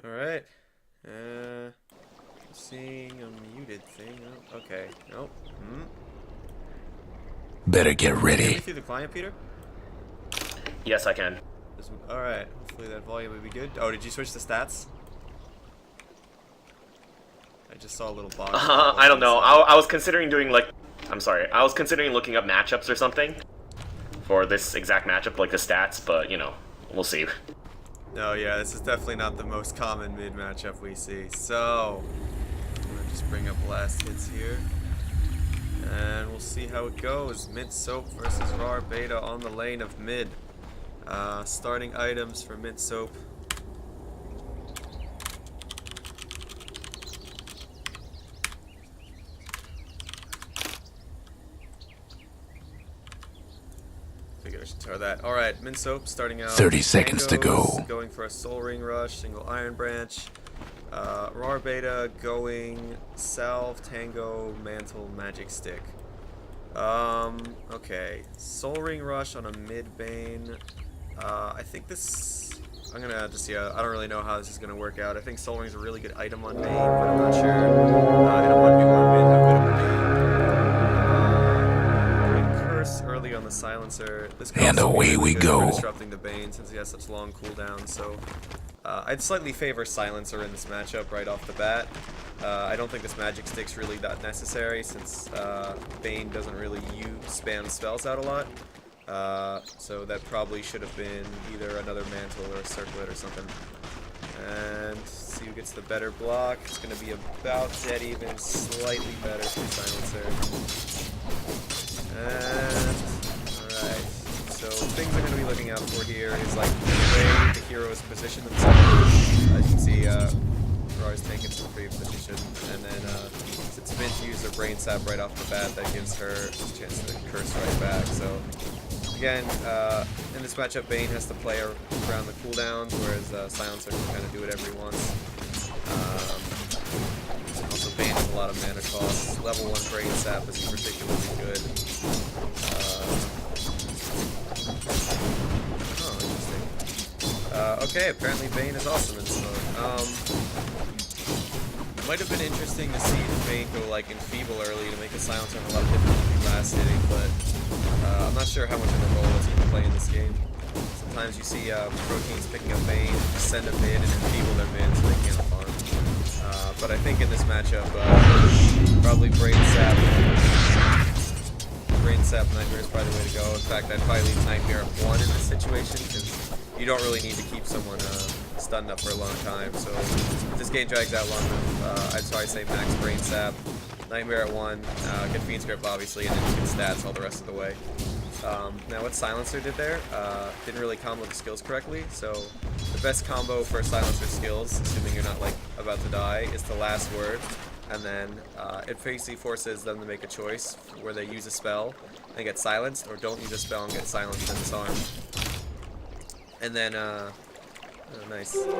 Alright. Seeing a muted thing. Oh, okay. Nope. Better get Can you hear me ready. through the client, Peter? Yes, I can. Alright. Hopefully that volume will be good. Oh, did you switch the stats? I just saw a little box. I don't know. I was considering doing like... I'm sorry. I was considering looking up matchups or something for this exact matchup, like the stats, but, you know, we'll see. No, yeah, this is definitely not the most common mid matchup we see. So, I'm gonna just bring up last hits here. And we'll see how it goes. Mint Soap versus RaWr Beta on the lane of mid. Starting items for Mint Soap. Figured I should try that. Alright, Mint Soap starting out. 30 seconds to go. Going for a Soul Ring Rush, single Iron Branch. RaWr Beta going Salve, Tango, Mantle, Magic Stick. Okay. Soul Ring Rush on a mid Bane. I think this... I'm gonna just, yeah, I don't really know how this is gonna work out. I think Soul Ring's a really good item on Bane, but I'm not sure. In a 1v1 mid, how good it would be. Great Curse early on the Silencer. This could And also be away really we good go. for disrupting the Bane since he has such long cooldowns, so... I'd slightly favor Silencer in this matchup right off the bat. I don't think this Magic Stick's really that necessary since Bane doesn't really spam spells out a lot. So that probably should have been either another Mantle or a Circlet or something. And see who gets the better block. It's going to be about dead even, slightly better for Silencer. And, alright. So things I'm going to be looking out for here is like the way the heroes position themselves. As you can see, RaWr's taking some free position, and then since Mint used her Brain Sap right off the bat, that gives her a chance to curse right back. So again, in this matchup, Bane has to play around the cooldowns, whereas Silencer can kind of do whatever he wants. Also, Bane has a lot of mana costs. Level 1 Brain Sap is particularly good. Oh, interesting. Okay, apparently Bane is awesome in this mode. Might have been interesting to see Bane go like Enfeeble early to make a Silencer have a lot of difficulty last hitting, but I'm not sure how much of a role it's going to play in this game. Sometimes you see Proteins picking up Bane, send a mid, and Enfeeble their mid so they can't farm. But I think in this matchup, probably Brain Sap Nightmare is probably the way to go. In fact, I'd probably leave Nightmare at 1 in this situation, because you don't really need to keep someone stunned up for a long time. So if this game drags out long enough, I'd probably say max Brain Sap, Nightmare at 1, get Fiend's Grip obviously, and then you can stats all the rest of the way. Now what Silencer did there, didn't really combo the skills correctly, so the best combo for Silencer skills, assuming you're not like about to die, is the last word. And then it basically forces them to make a choice where they use a spell and get silenced, or don't use a spell and get silenced and disarmed. And then, oh, nice. And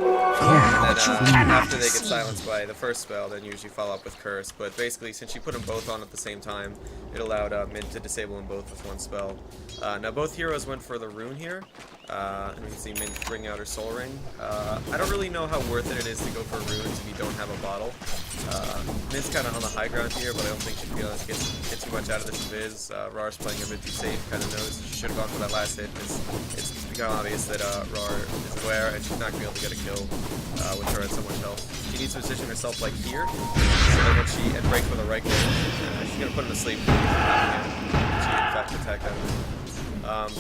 then after they get silenced by the first spell, then usually follow up with Curse. But basically, since you put them both on at the same time, it allowed Mint to disable them both with one spell. Now both heroes went for the rune here. And we can see Mint bring out her Soul Ring. I don't really know how worth it is to go for runes if you don't have a bottle. Mint's kind of on the high ground here, but I don't think she'd be able to get too much out of this Viz. RaWr's playing a bit too safe, kind of knows she should have gone for that last hit, because it's become obvious that RaWr is aware and she's not going to be able to get a kill with her at so much health. She needs to position herself like here, so that when she breaks with a right click, she's going to put him to sleep. She in fact attacked that.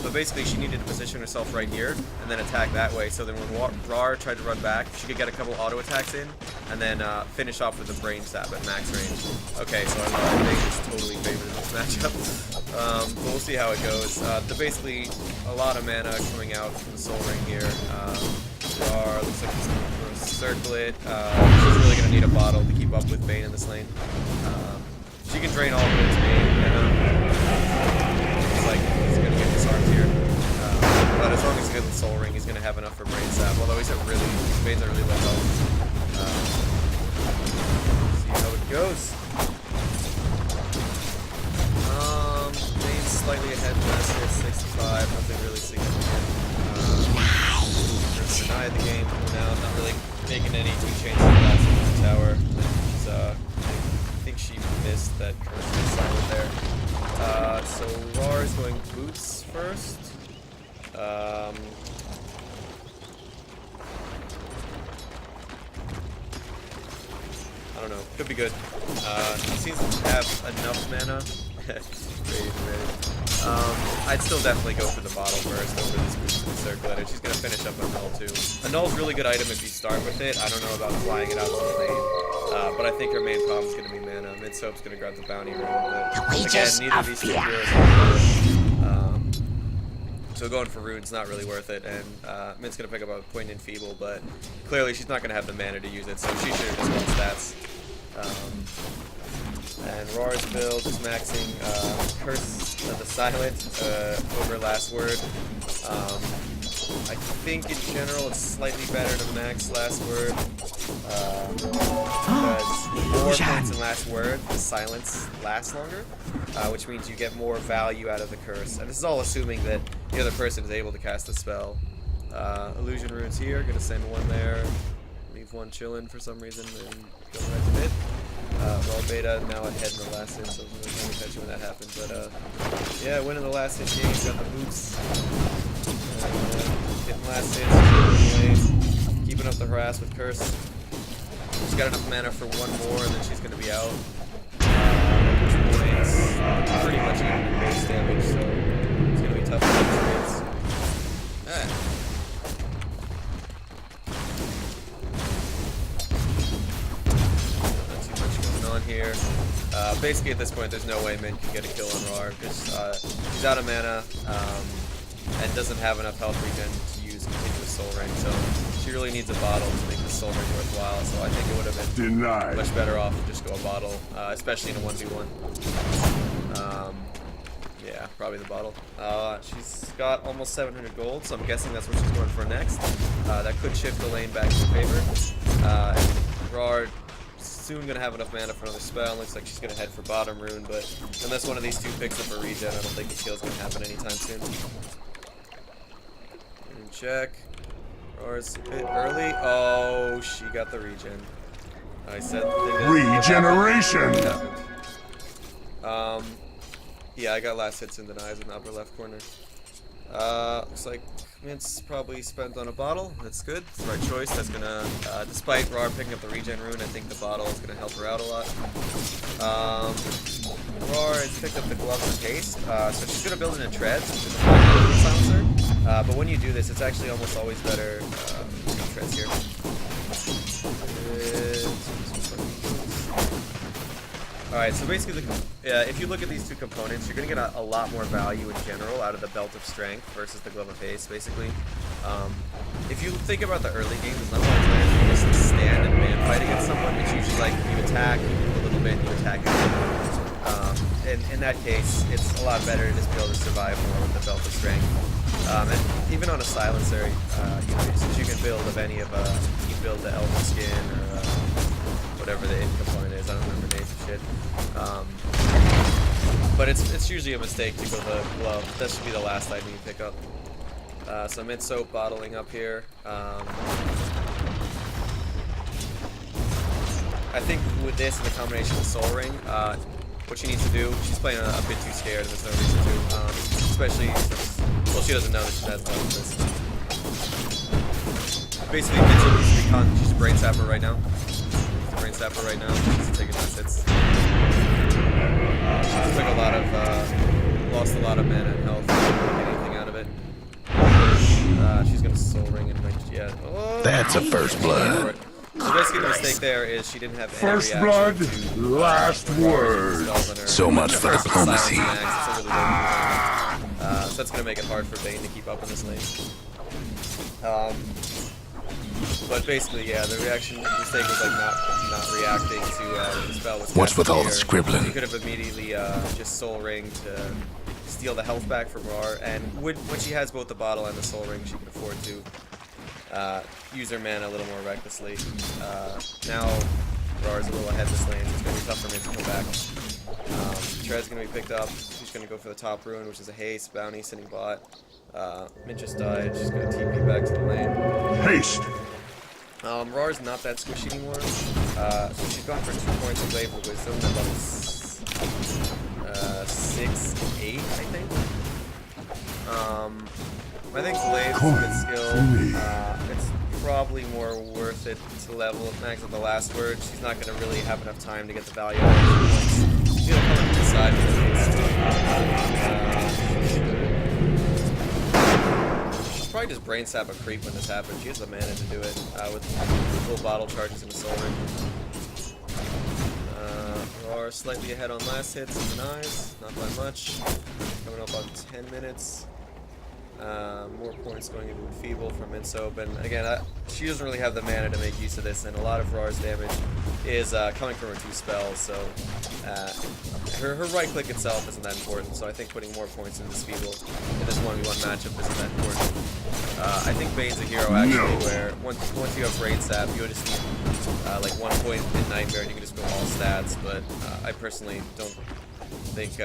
But basically she needed to position herself right here and then attack that way, so then when RaWr tried to run back, she could get a couple auto attacks in and then finish off with a Brain Stab at max range. Okay, so I think it's totally favored in this matchup. But we'll see how it goes. Basically a lot of mana coming out from the Soul Ring here. RaWr looks like he's going for a Circlet. She's really going to need a bottle to keep up with Bane in this lane. She can drain all of his Bane. Like he's gonna get disarmed here, but as long as he gets the Soul Ring, he's gonna have enough for Brain Sap. Although his Bane's are really low health. See how it goes. Bane's slightly ahead last hit, 65. Nothing really significant. Denied the game. Now not really making any 2 chains of that in the tower. I think she missed that curse silent there. So RaWr is going boots first. I don't know. Could be good. He seems to have enough mana. I'd still definitely go for the bottle first over this boost to the circlet. She's going to finish up a null too. A null's a really good item if you start with it. I don't know about flying it out to the lane. But I think her main problem is going to be mana. Mid-soap's going to grab the bounty rune. But again, neither of these two heroes are good. So going for rune's not really worth it. And Mid's going to pick up a poignant feeble, but clearly she's not going to have the mana to use it, so she should have just won stats. And RaWr's build is maxing Curse of the Silent over Last Word. I think in general it's slightly better to max Last Word because more points in Last Word, the silence lasts longer, which means you get more value out of the curse. And this is all assuming that the other person is able to cast the spell. Illusion runes here, gonna send one there, leave one chillin' for some reason, and go right to mid. Raw beta now ahead in the last hit, so we're going to catch you when that happens. But yeah, winning the last hit game, got the boots. Hitting last hits, keeping up the harass with curse. She's got enough mana for one more, and then she's going to be out. Points, pretty much even base damage, so it's going to be tough to experience. Alright. Here. Basically at this point there's no way Min can get a kill on RaWr because he's out of mana and doesn't have enough health regen to use continuous soul ring, so she really needs a bottle to make the soul ring worthwhile, so I think it would have been much better off to just go a bottle, especially in a 1v1. Yeah, probably the bottle. She's got almost 700 gold, so I'm guessing that's what she's going for next. That could shift the lane back in favor. RaWr soon gonna have enough mana for another spell. Looks like she's gonna head for bottom rune, but unless one of these two picks up a regen, I don't think the kill's gonna happen anytime soon. Rune check. RaWr's a bit early. Oh, she got the regen. I said regeneration. Yeah, I got last hits and denies in the upper left corner. Looks like Mint's probably spent on a bottle. That's good. It's the right choice. That's gonna, despite RaWr picking up the regen rune, I think the bottle is gonna help her out a lot. RaWr has picked up the gloves of haste, so she's gonna build in a treads, which is a silencer. But when you do this, it's actually almost always better. Treads here. Alright, so basically, if you look at these two components, you're going to get a lot more value in general out of the Belt of Strength versus the Glove of Haste, basically. If you think about the early game, there's not a lot of time you just stand and man fight against someone. It's usually like you attack, you move a little bit, you attack again. In that case, it's a lot better to just be able to survive more with the Belt of Strength. And even on a Silencer, since you can build of any of, you can build the Elven Skin or whatever the in component is, I don't remember names of shit. But it's usually a mistake to go the glove. That should be the last item you pick up. So mid soap bottling up here. I think with this and the combination with Soul Ring, what she needs to do, she's playing a bit too scared and there's no reason to. Especially since, well, she doesn't know that she has done this. Basically, she's a brain sapper right now. Brain sapper right now. She's taking last hits. She took a lot of, lost a lot of mana and health. Didn't get anything out of it. She's gonna soul ring and yeah. Oh, That's a first blood. So basically the mistake there is she didn't have any First blood, last word. So much for diplomacy. So that's gonna make it hard for Bane to keep up in this lane. But basically, yeah, the mistake was like not reacting to the spell. What's with all the scribbling? You could have immediately just Soul Ring to steal the health back from RaWr, and when she has both the bottle and the Soul Ring, she can afford to use her mana a little more recklessly. Now RaWr's a little ahead this lane, so it's going to be tough for me to come back. Tread's going to be picked up. She's going to go for the top rune, which is a haste, bounty, sitting bot. Mint just died. She's going to TP back to the lane. Haste! RaWr's not that squishy anymore. So she's gone for 2 points of Blade for Wisdom at level 6, 8, I think. I think Blade's a good skill. It's probably more worth it to level up max at the last word. She's not going to really have enough time to get the value out of it. She's going to come up to the side with she's probably just brain sap a creep when this happens. She has the mana to do it with full bottle charges and a soul ring. RaWr slightly ahead on last hits and denies, not by much. Coming up on 10 minutes. More points going into Enfeeble from Minsoap, and again, she doesn't really have the mana to make use of this, and a lot of RaWr's damage is coming from her 2 spells, so her right click itself isn't that important, so I think putting more points into Enfeeble in this 1v1 matchup isn't that important. I think Bane's a hero actually, where once you have Brain Sap, you just need like 1 point in Nightmare and you can just go all stats, but I personally don't think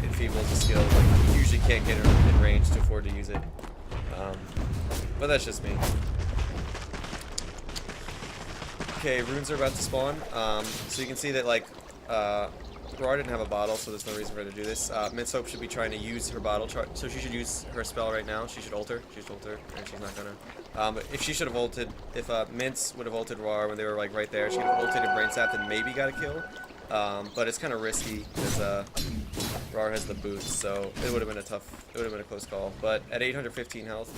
Enfeeble is a skill. Like, you usually can't get her in range to afford to use it. But that's just me. Okay, runes are about to spawn. So you can see that, like, RaWr didn't have a bottle, so there's no reason for her to do this. Minsoap should be trying to use her bottle chart, so she should use her spell right now. She should ult her. She should ult her, and she's not gonna. But if she should have ulted, if Mints would have ulted RaWr when they were, like, right there, she would have ulted and Brain Sap and maybe got a kill. But it's kind of risky because RaWr has the boots, so it would have been a close call. But at 815 health,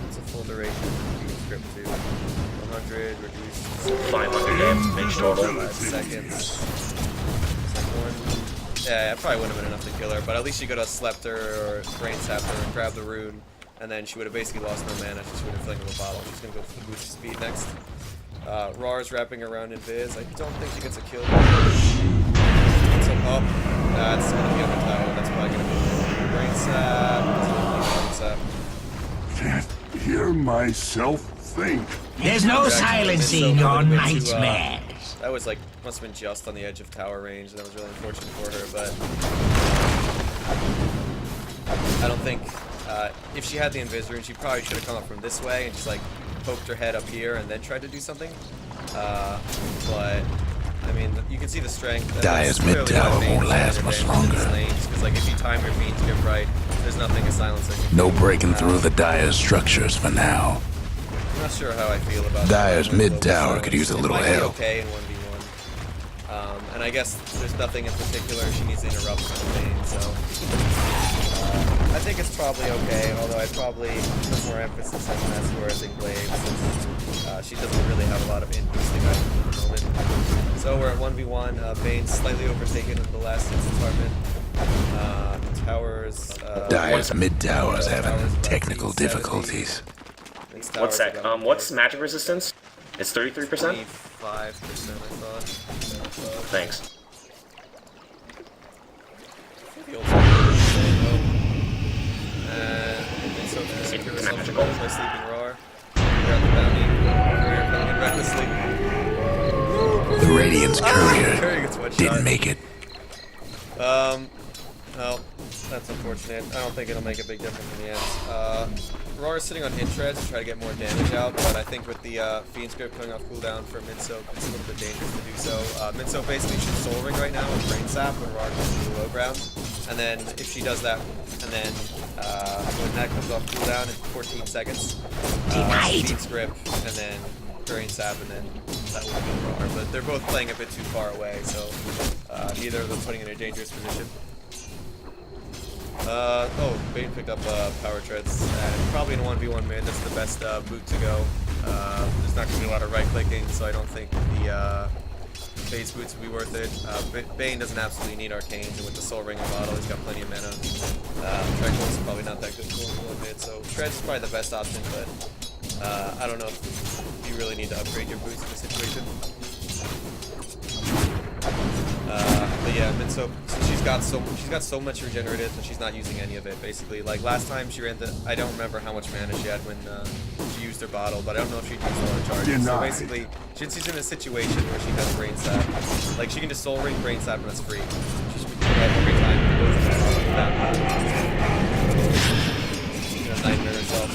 it's a full duration. You can script to 100 reduced. 500 damage total. 5 seconds. Yeah, it probably wouldn't have been enough to kill her, but at least she could have slept her or brain sapped her and grabbed the rune, and then she would have basically lost no mana. She would have filling with a bottle. She's gonna go for the boost of speed next. RaWr's wrapping around in Viz. I don't think she gets a kill. So, that's gonna be up a tower. That's probably gonna be brain sap. Can't hear myself think. There's no silencing your nightmares. That was like, must have been just on the edge of tower range, and that was really unfortunate for her, but I don't think, if she had the Invis rune, she probably should have come up from this way and just like poked her head up here and then tried to do something. But I mean, you can see the strength. Dire's mid tower won't last much longer. Because like if you time your beans get right, there's nothing a silencer can do. No breaking through the Dire's structures for now. I'm not sure how I feel about Dire's mid tower could use a little help. Okay in 1v1. And I guess there's nothing in particular she needs to interrupt from the lane, so I think it's probably okay, although I'd probably put more emphasis on that's where I think Blade, since she doesn't really have a lot of in-boosting items at the moment. So we're at 1v1, Bane's slightly overtaken in the last hits department. Towers... Dire's mid tower is having technical difficulties. 1 sec, what's magic resistance? It's 33%? 25%, I thought. Thanks. Magical. By sleeping RaWr. Grab the bounty. Courier coming in recklessly. The Radiant's courier gets one didn't shot. make it. Well, that's unfortunate. I don't think it'll make a big difference in the end. RaWr is sitting on hit treads to try to get more damage out, but I think with the Fiend Script coming off cooldown for Minsoap, it's a little bit dangerous to do so. Minsoap basically should Soul Ring right now with Brain Sap when RaWr goes to the low ground, and then if she does that, and then when that comes off cooldown in 14 seconds, Fiend Script, and then Brain Sap, and then that will be RaWr. But they're both playing a bit too far away, so neither of them putting in a dangerous position. Bane picked up power treads, and probably in a 1v1 mid, that's the best boot to go. There's not going to be a lot of right clicking, so I don't think the base boots would be worth it. Bane doesn't absolutely need arcanes, and with the soul ring and bottle, he's got plenty of mana. Tread's is probably not that good for 1v1 mid, so treads is probably the best option, but I don't know if you really need to upgrade your boots in this situation. But yeah, Minsoap, she's got so much regenerative, and she's not using any of it. Basically, like last time she ran the, I don't remember how much mana she had when she used her bottle, but I don't know if she used all her charges. So basically, she's in a situation where she has Brain Sap, like she can just Soul Ring Brain Sap and that's free. She should be doing that every time. She's gonna Nightmare herself.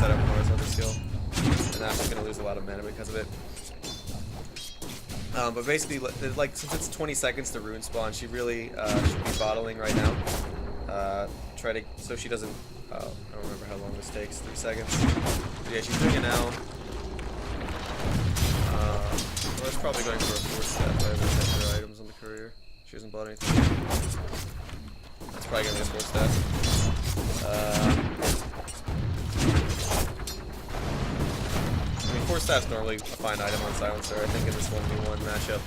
Set up she's gonna lose a lot of mana because of it. But basically, like since it's 20 seconds to rune spawn, she really should be bottling right now. Try to so she doesn't. I don't remember how long this takes. 3 seconds. But yeah, she's doing it now. Well, it's probably going for a 4-step. I haven't checked her items on the courier. She hasn't bought anything. That's probably gonna be a 4-step. I mean, 4-step's normally a fine item on Silencer. I think in this 1v1 matchup,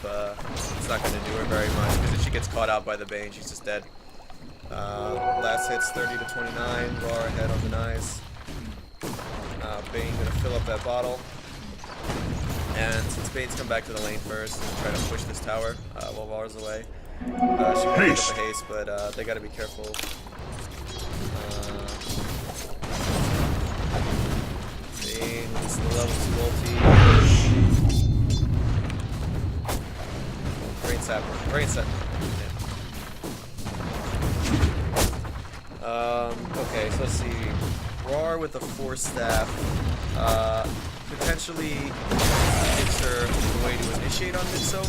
it's not going to do her very much, because if she gets caught out by the Bane, she's just dead. Last hit's 30 to 29, RaWr ahead on denies. Bane going to fill up that bottle. And since Bane's come back to the lane first and try to push this tower while RaWr's away, she can pick up a haste, but they got to be careful. Bane gets the level 2 ulti. Brain sap. Okay, so let's see. RaWr with a 4-staff potentially gives her a way to initiate on mid-so.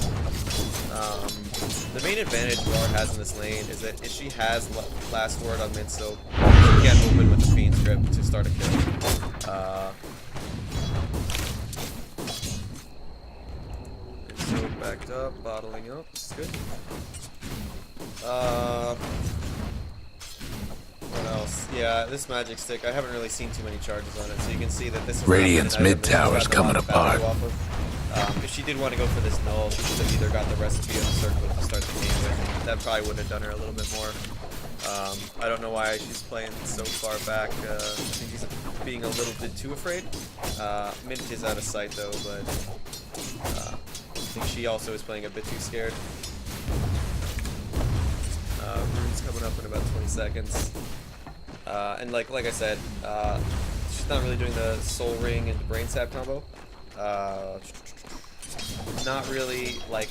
The main advantage RaWr has in this lane is that if she has last word on mid-so, she can't open with the Fiend's Grip to start a kill. So backed up, bottling up, this is good. What else? Yeah, this magic stick, I haven't really seen too many charges on it, so you can see that this is Radiant's mid tower's coming apart. If she did want to go for this null, she should have either got the recipe or the circlet to start the game with. That probably would have done her a little bit more. I don't know why she's playing so far back. I think she's being a little bit too afraid. Mint is out of sight though, but I think she also is playing a bit too scared. Rune's coming up in about 20 seconds. And like I said, she's not really doing the soul ring and the brain sap combo. Not really, like,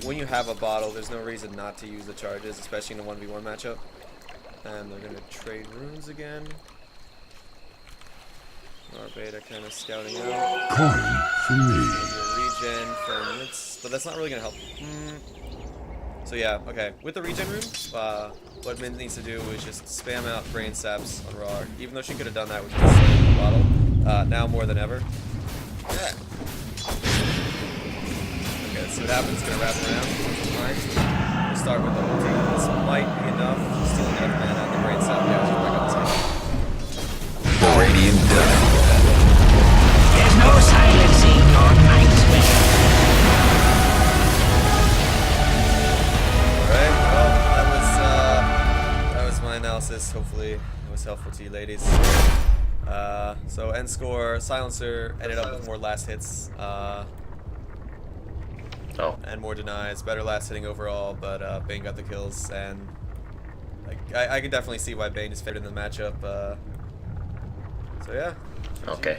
when you have a bottle, there's no reason not to use the charges, especially in a 1v1 matchup. And they're gonna trade runes again. Our beta kind of scouting out. Coin for me. Regen from this, but that's not really gonna help. So yeah, okay. With the regen rune, what Min needs to do is just spam out brain saps on RaWr. Even though she could have done that with just the bottle, now more than ever. Yeah. Okay, let's see what happens. Gonna wrap around. Fine. We'll start with the ulti. This might be enough. She's still enough mana on the brain sap. Yeah, she's back up this Radiant done. There's no silencing your nightmare. Alright, well, that was my analysis. Hopefully it was helpful to you ladies. So end score, Silencer ended up with more last hits and more denies, better last hitting overall, but Bane got the kills, and like I can definitely see why Bane is favored in the matchup. So yeah. Okay.